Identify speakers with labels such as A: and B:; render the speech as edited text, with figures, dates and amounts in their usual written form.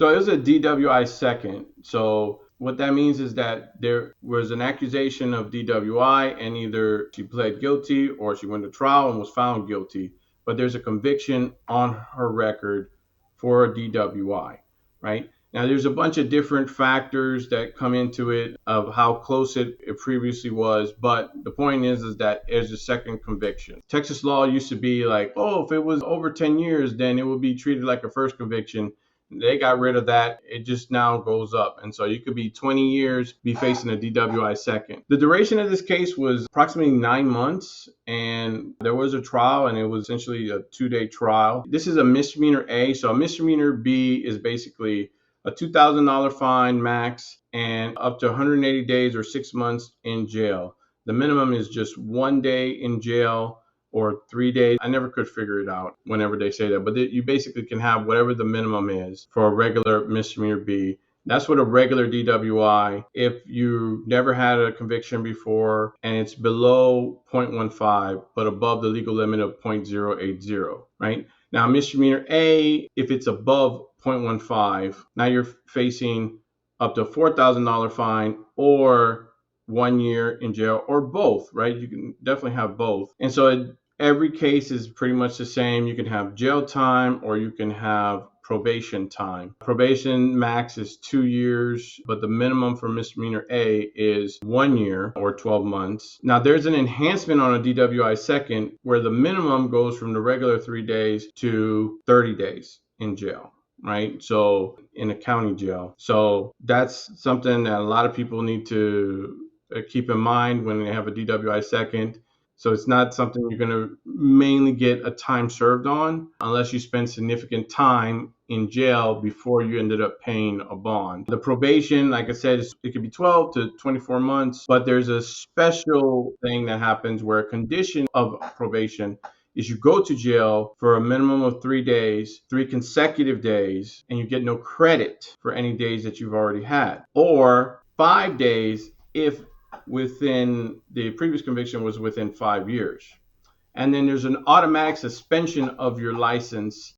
A: So it was a DWI second. So what that means is that there was an accusation of DWI, and either she pled guilty or she went to trial and was found guilty. But there's a conviction on her record for a DWI, right? Now, there's a bunch of different factors that come into it of how close it previously was, but the point is that there's a second conviction. Texas law used to be like, oh, if it was over 10 years, then it would be treated like a first conviction. They got rid of that. It just now goes up. And so you could be 20 years, be facing a DWI second. The duration of this case was approximately 9 months, and there was a trial, and it was essentially a 2-day trial. This is a misdemeanor A. So a misdemeanor B is basically a $2,000 fine max and up to 180 days or 6 months in jail. The minimum is just 1 day in jail or 3 days. I never could figure it out whenever they say that, but you basically can have whatever the minimum is for a regular misdemeanor B. That's what a regular DWI, if you never had a conviction before and it's below 0.15, but above the legal limit of 0.080, right? Now, misdemeanor A, if it's above 0.15, now you're facing up to $4,000 fine or 1 year in jail, or both, right? You can definitely have both. And so every case is pretty much the same. You can have jail time or you can have probation time. Probation max is 2 years, but the minimum for misdemeanor A is 1 year or 12 months. Now, there's an enhancement on a DWI second where the minimum goes from the regular 3 days to 30 days in jail, right? So in a county jail. So that's something that a lot of people need to keep in mind when they have a DWI second. So it's not something you're going to mainly get a time served on unless you spend significant time in jail before you ended up paying a bond. The probation, like I said, it could be 12 to 24 months, but there's a special thing that happens where a condition of probation is you go to jail for a minimum of 3 days, 3 consecutive days, and you get no credit for any days that you've already had, or 5 days if within the previous conviction was within 5 years. And then there's an automatic suspension of your license